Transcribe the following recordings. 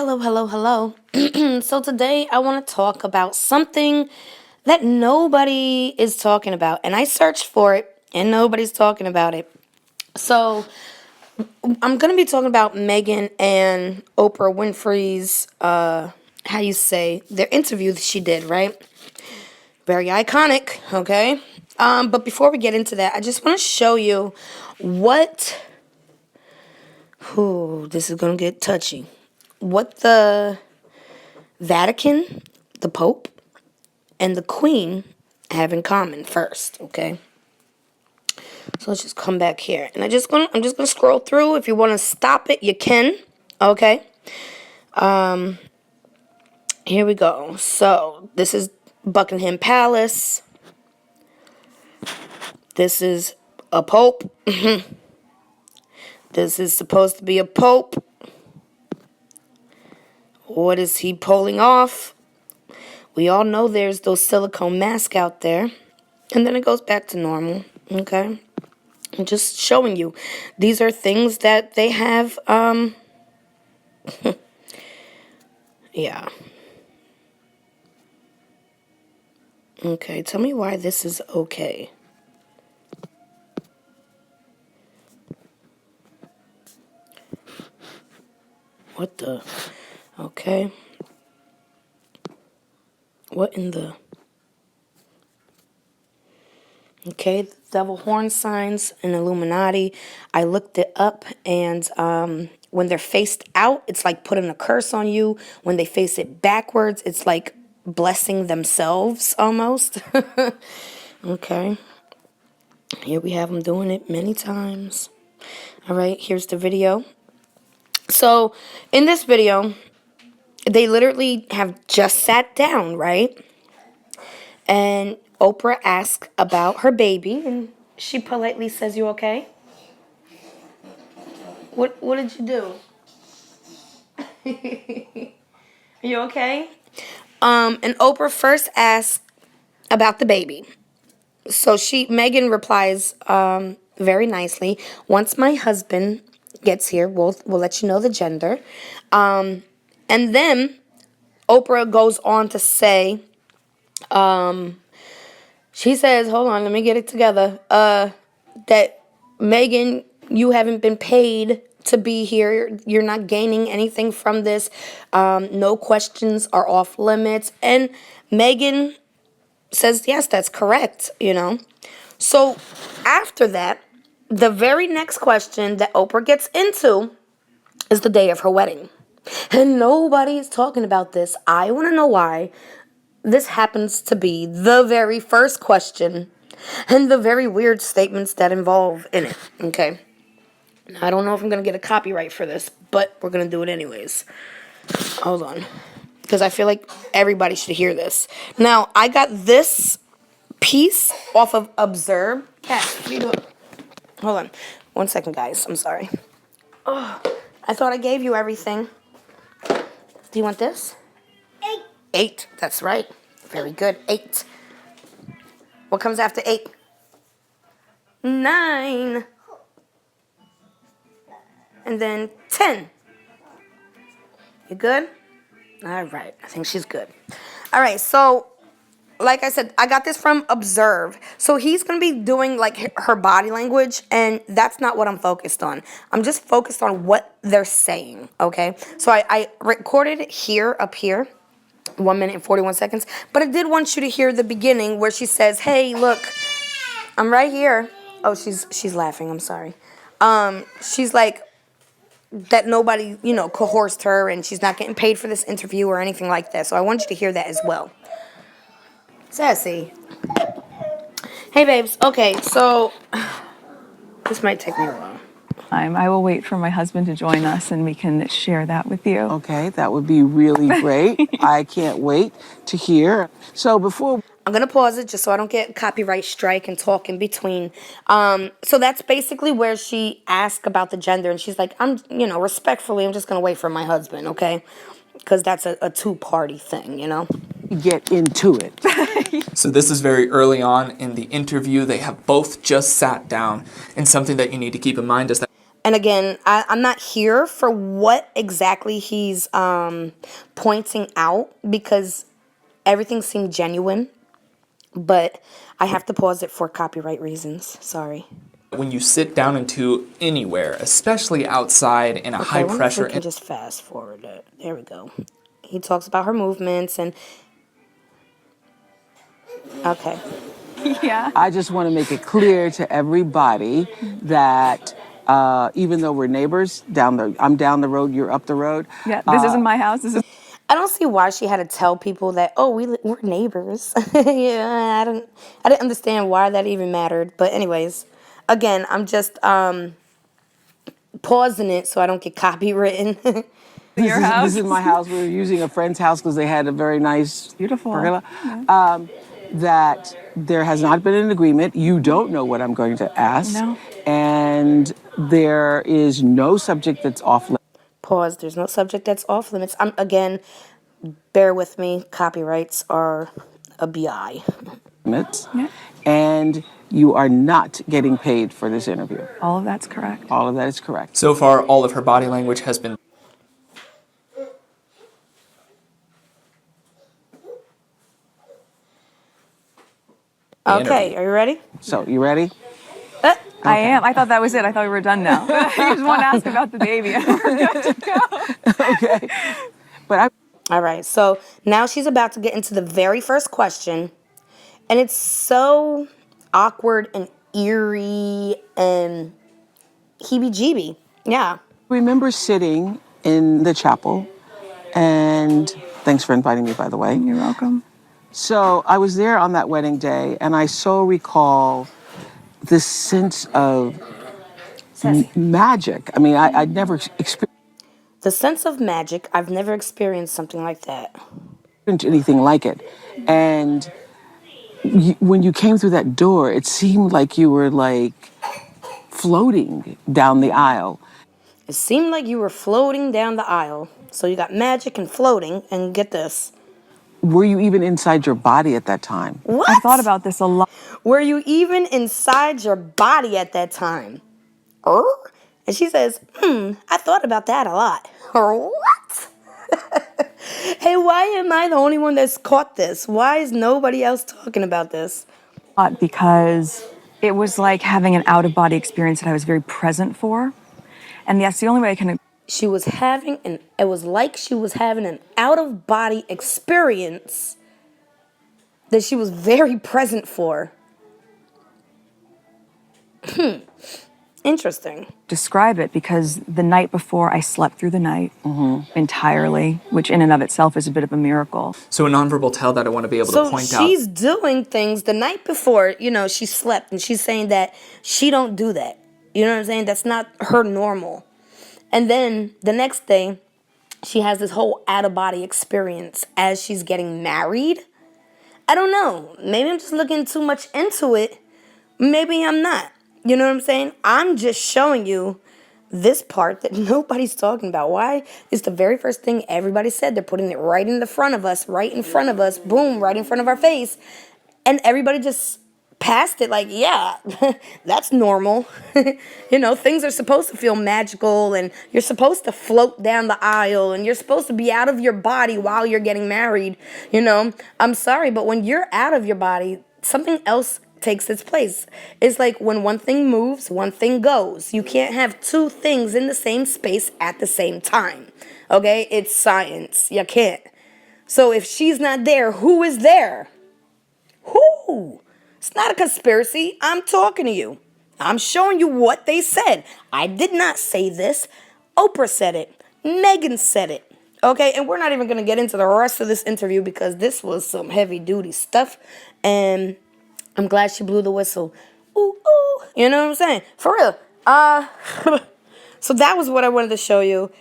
Hello, hello, hello. So today I want to talk about something that nobody is talking about. And I searched for it and nobody's talking about it. So I'm going to be talking about Megan and Oprah Winfrey's, how you say, their interview that she did, right? Very iconic, okay? But before we get into that, I just want to show you what, this is going to get touchy. What the Vatican, the Pope, and the Queen have in common first, okay? So let's just come back here. And I'm just gonna scroll through. If you want to stop it, you can. Okay. Here we go. So this is Buckingham Palace. This is a pope. This is supposed to be a pope. What is he pulling off? We all know there's those silicone masks out there. And then it goes back to normal. Okay. I'm just showing you. These are things that they have, yeah. Okay, tell me why this is okay. What the? Okay. What in the? Okay, the devil horn signs and Illuminati. I looked it up, and when they're faced out, it's like putting a curse on you. When they face it backwards, it's like blessing themselves almost. Okay. Here we have them doing it many times. All right, here's the video. So in this video, they literally have just sat down, right? And Oprah asks about her baby, and she politely says, "You okay? What did you do? Are you okay?" And Oprah first asks about the baby. So Megan replies very nicely, "Once my husband gets here, we'll let you know the gender." And then Oprah goes on to say, she says, hold on, let me get it together, that Megan, you haven't been paid to be here. You're not gaining anything from this. No questions are off limits. And Megan says, yes, that's correct, you know. So after that, the very next question that Oprah gets into is the day of her wedding. And nobody is talking about this. I want to know why. This happens to be the very first question and the very weird statements that involve in it, okay? I don't know if I'm going to get a copyright for this, but we're going to do it anyways. Hold on. Because I feel like everybody should hear this. Now, I got this piece off of Observe. Cat, what are you doing? Hold on. 1 second, guys. I'm sorry. Oh, I thought I gave you everything. Do you want this? 8. That's right. Very good. 8. What comes after 8? 9. And then 10. You good? All right. I think she's good. All right. So, like I said, I got this from Observe. So he's going to be doing like her body language, and that's not what I'm focused on. I'm just focused on what they're saying, okay? So I recorded it here, up here. 1 minute and 41 seconds. But I did want you to hear the beginning where she says, hey, look, I'm right here. Oh, she's laughing. I'm sorry. She's like that nobody, coerced her, and she's not getting paid for this interview or anything like that. So I want you to hear that as well. Sassy. Hey, babes. Okay, so this might take me a while. I will wait for my husband to join us and we can share that with you. Okay, that would be really great. I can't wait to hear. So before... I'm going to pause it just so I don't get copyright strike and talk in between. So that's basically where she asked about the gender. And she's like, respectfully, I'm just going to wait for my husband, okay? Because that's a two-party thing, Get into it. So this is very early on in the interview. They have both just sat down. And something that you need to keep in mind is that... And again, I'm not here for what exactly he's pointing out because everything seemed genuine. But I have to pause it for copyright reasons. Sorry. When you sit down into anywhere, especially outside in a Okay, high I wonder if we pressure can just fast forward it. There we go. He talks about her movements and okay. Yeah. I just want to make it clear to everybody that even though we're neighbors I'm down the road, you're up the road. Yeah. This isn't my house. This is. I don't see why she had to tell people that we're neighbors. Yeah, I didn't understand why that even mattered. But anyways, again, I'm just pausing it so I don't get copywritten. Your This house. is my house. We were using a friend's house because they had a very nice Beautiful. pergola. Yeah. That there has not been an agreement. You don't know what I'm going to ask. No. And there is no subject that's off Pause. There's no subject that's off limits. Again, bear with me. Copyrights are a BI. limits. Yeah. And you are not getting paid for this interview. All of that's correct. All of that is correct. So far, all of her body language has been Okay, are you ready? So, you ready? I am. I thought that was it. I thought we were done now. I just want to ask about the baby. Okay. But All right, so now she's about to get into the very first question, and it's so awkward and eerie and heebie-jeebie. Yeah. I remember sitting in the chapel, and thanks for inviting me, by the way. You're welcome. So I was there on that wedding day, and I so recall this sense of magic. I mean, I'd never experienced The sense of magic, I've never experienced something like that. anything like it. And when you came through that door, it seemed like you were like floating down the aisle. It seemed like you were floating down the aisle. So you got magic and floating, and get this. Were you even inside your body at that time? What? I thought about this a lot. Were you even inside your body at that time? And she says, I thought about that a lot. What? Hey, why am I the only one that's caught this? Why is nobody else talking about this? Because it was like having an out-of-body experience that I was very present for. And that's the only way I can. It was like she was having an out-of-body experience that she was very present for. Interesting. Describe it because the night before I slept through the night entirely, which in and of itself is a bit of a miracle. so a nonverbal tell that I want to be able to So point out. she's doing things the night before, she slept, and she's saying that she don't do that. You know what I'm saying? That's not her normal. And then the next day, she has this whole out-of-body experience as she's getting married. I don't know. Maybe I'm just looking too much into it. Maybe I'm not. You know what I'm saying? I'm just showing you this part that nobody's talking about. Why? It's the very first thing everybody said. They're putting it right in front of us, boom, right in front of our face. And everybody just passed it like, yeah, that's normal. Things are supposed to feel magical, and you're supposed to float down the aisle, and you're supposed to be out of your body while you're getting married. I'm sorry, but when you're out of your body, something else takes its place. It's like when one thing moves, one thing goes. You can't have two things in the same space at the same time. Okay? It's science. You can't. So if she's not there, who is there? Who? It's not a conspiracy. I'm talking to you. I'm showing you what they said. I did not say this. Oprah said it. Magan said it. Okay, and we're not even going to get into the rest of this interview because this was some heavy duty stuff. And I'm glad she blew the whistle. Ooh, ooh. You know what I'm saying? For real. So that was what I wanted to show you.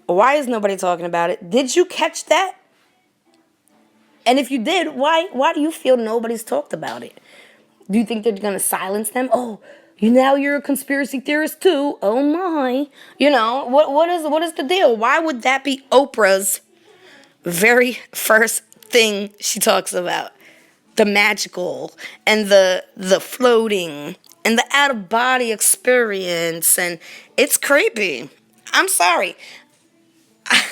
Why is nobody talking about it? Did you catch that? And if you did, why do you feel nobody's talked about it? Do you think they're going to silence them? Oh, you're a conspiracy theorist too. Oh my. What is the deal? Why would that be Oprah's very first thing she talks about? The magical and the floating and the out of body experience, and it's creepy. I'm sorry.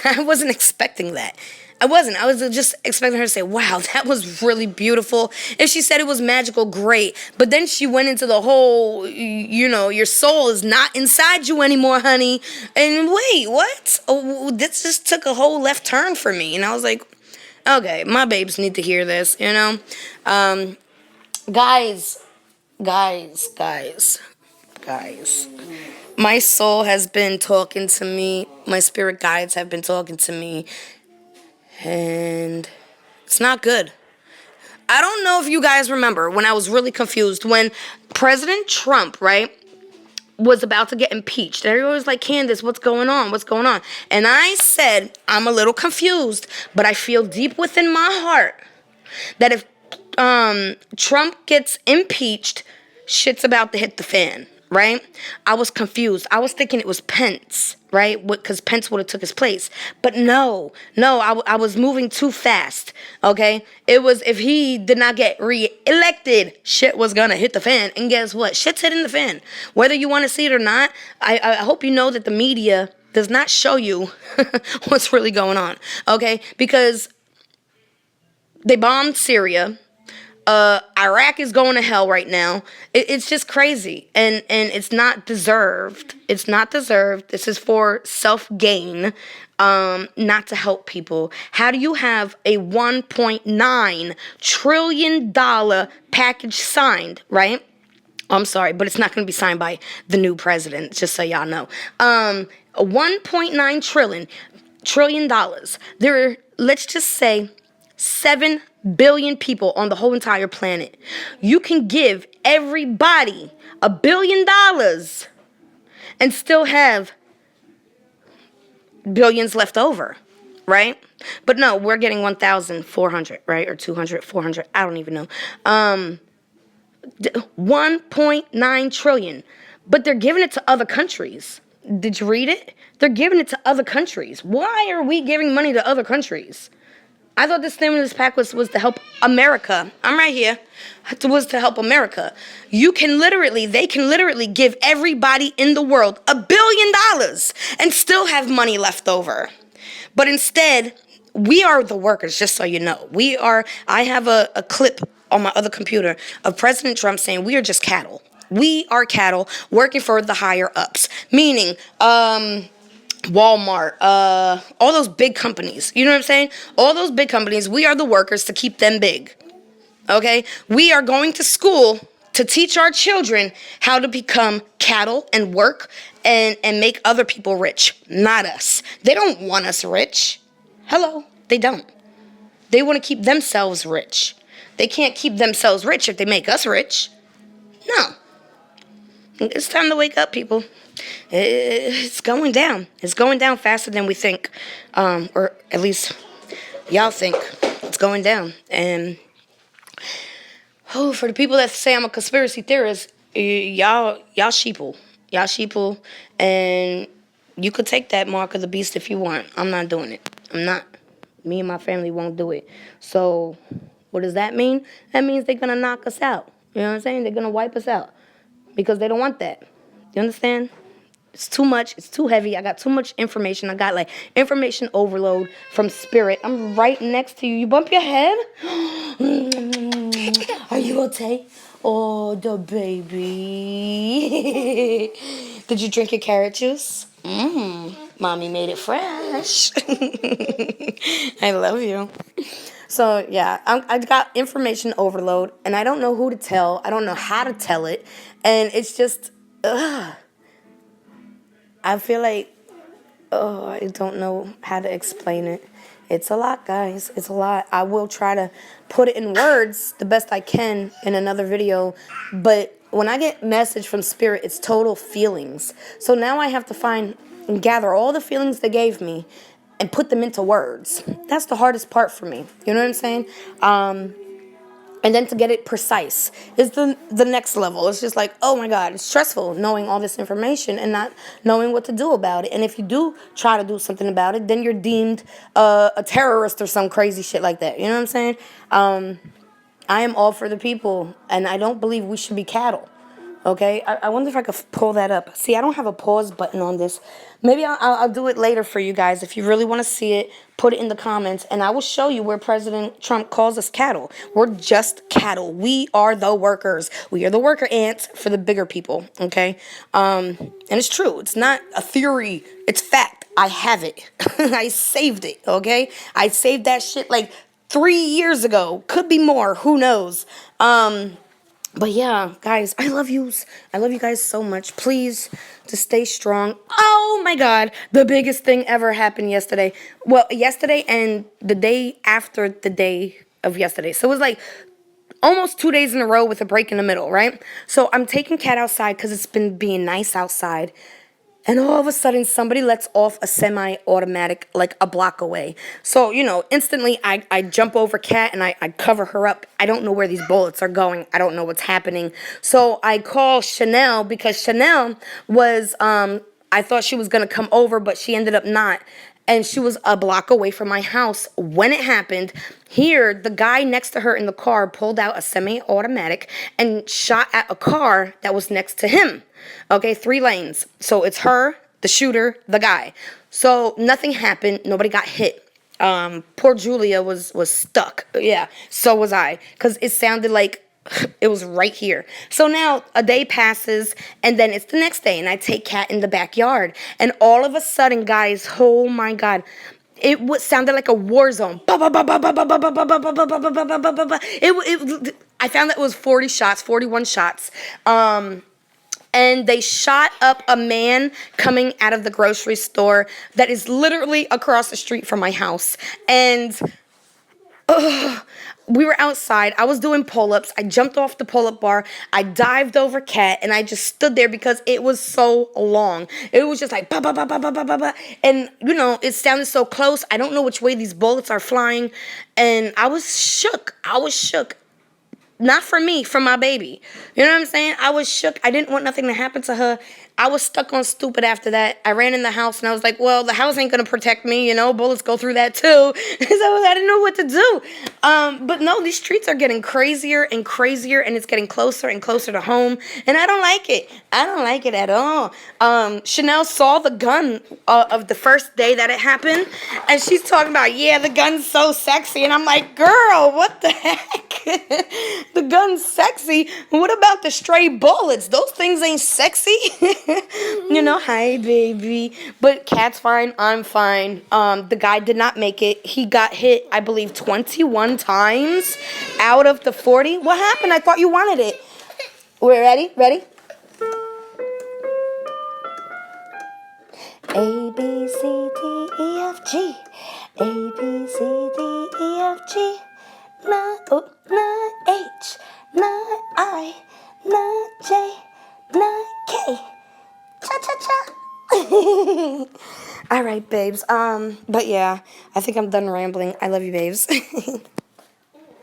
I wasn't expecting that. I wasn't. I was just expecting her to say, wow, that was really beautiful. If she said it was magical, great. But then she went into the whole, your soul is not inside you anymore, honey. And wait, what? Oh, this just took a whole left turn for me. And I was like, okay, my babes need to hear this, Guys, guys. My soul has been talking to me. My spirit guides have been talking to me. And it's not good. I don't know if you guys remember when I was really confused when President Trump, right, was about to get impeached. Everyone was like, Candace, what's going on? What's going on? And I said, I'm a little confused, but I feel deep within my heart that if Trump gets impeached, shit's about to hit the fan, right? I was confused. I was thinking it was Pence, right? Because Pence would have took his place. But no, I was moving too fast, okay? It was, if he did not get re-elected, shit was gonna hit the fan. And guess what? Shit's hitting the fan. Whether you want to see it or not, I hope you know that the media does not show you what's really going on, okay? Because they bombed Syria. Iraq is going to hell right now. It's just crazy, and it's not deserved. It's not deserved. This is for self-gain, not to help people. How do you have a $1.9 trillion package signed, right? I'm sorry, but it's not going to be signed by the new president, just so y'all know. A $1.9 trillion dollars. There are, let's just say, 7 billion people on the whole entire planet. You can give everybody $1 billion and still have billions left over, right? But no, we're getting 1,400, right? Or 200, 400, I don't even know. 1.9 trillion. But they're giving it to other countries. Did you read it? They're giving it to other countries. Why are we giving money to other countries? I thought the stimulus pack was to help America. I'm right here. It was to help America. They can literally give everybody in the world $1 billion and still have money left over. But instead, we are the workers, just so you know. I have a clip on my other computer of President Trump saying we are just cattle. We are cattle working for the higher ups. Meaning, Walmart, all those big companies. You know what I'm saying? All those big companies, we are the workers to keep them big. Okay? We are going to school to teach our children how to become cattle and work and make other people rich, not us. They don't want us rich. Hello, they don't. They want to keep themselves rich. They can't keep themselves rich if they make us rich. No. It's time to wake up, people. It's going down. It's going down faster than we think. Or at least y'all think it's going down. And for the people that say I'm a conspiracy theorist, y'all sheeple. Y'all sheeple. And you could take that mark of the beast if you want. I'm not doing it. I'm not. Me and my family won't do it. So what does that mean? That means they're going to knock us out. You know what I'm saying? They're going to wipe us out. Because they don't want that. You understand? It's too much. It's too heavy. I got too much information. I got like information overload from spirit. I'm right next to you. You bump your head? Are you okay? Oh, the baby. Did you drink your carrot juice? Mommy made it fresh. I love you. So, yeah, I got information overload, and I don't know who to tell. I don't know how to tell it. And it's just, I feel like, I don't know how to explain it. It's a lot, guys. It's a lot. I will try to put it in words the best I can in another video. But when I get message from Spirit, it's total feelings. So now I have to find and gather all the feelings they gave me and put them into words. That's the hardest part for me. You know what I'm saying? And then to get it precise is the next level. It's just like, oh my God, it's stressful knowing all this information and not knowing what to do about it. And if you do try to do something about it, then you're deemed a terrorist or some crazy shit like that. You know what I'm saying? I am all for the people, and I don't believe we should be cattle. Okay, I wonder if I could pull that up. See, I don't have a pause button on this. Maybe I'll do it later for you guys. If you really want to see it, put it in the comments, and I will show you where President Trump calls us cattle. We're just cattle. We are the workers. We are the worker ants for the bigger people. Okay, and it's true. It's not a theory. It's fact. I have it. I saved it. Okay, I saved that shit like 3 years ago. Could be more. Who knows? But yeah, guys, I love yous. I love you guys so much. Please, to stay strong. Oh my God, the biggest thing ever happened yesterday. Well, yesterday and the day after the day of yesterday. So it was like almost 2 days in a row with a break in the middle, right? So I'm taking Cat outside because it's been being nice outside. And all of a sudden, somebody lets off a semi-automatic, like a block away. So, instantly I jump over Kat and I cover her up. I don't know where these bullets are going. I don't know what's happening. So I call Chanel because Chanel was, I thought she was going to come over, but she ended up not. And she was a block away from my house when it happened. Here, the guy next to her in the car pulled out a semi-automatic and shot at a car that was next to him. Okay, 3 lanes. So it's her, the shooter, the guy. So nothing happened. Nobody got hit. Poor Julia was stuck. Yeah, so was I. Because it sounded like it was right here. So now a day passes and then it's the next day and I take Kat in the backyard. And all of a sudden, guys, oh my God, it sounded like a war zone. I found that it was 40 shots, 41 shots. And they shot up a man coming out of the grocery store that is literally across the street from my house. And we were outside. I was doing pull-ups. I jumped off the pull-up bar. I dived over Kat, and I just stood there because it was so long. It was just like, ba, ba, ba, ba, ba, ba, ba, ba. And, it sounded so close. I don't know which way these bullets are flying. And I was shook. Not for me, for my baby. You know what I'm saying? I was shook. I didn't want nothing to happen to her. I was stuck on stupid after that. I ran in the house and I was like, well, the house ain't going to protect me. Bullets go through that too. So I didn't know what to do. But no, these streets are getting crazier and crazier and it's getting closer and closer to home. And I don't like it. I don't like it at all. Chanel saw the gun of the first day that it happened. And she's talking about, yeah, the gun's so sexy. And I'm like, girl, what the heck? The gun's sexy. What about the stray bullets? Those things ain't sexy. Hi, baby. But Kat's fine. I'm fine. The guy did not make it. He got hit, I believe, 21 times out of the 40. What happened? I thought you wanted it. We're ready? Ready? A, B, C, D, E, F, G. A, B, C, D, E, F, G. Not H, not I, not J, not K. Cha-cha-cha. All right, babes. But yeah, I think I'm done rambling. I love you, babes.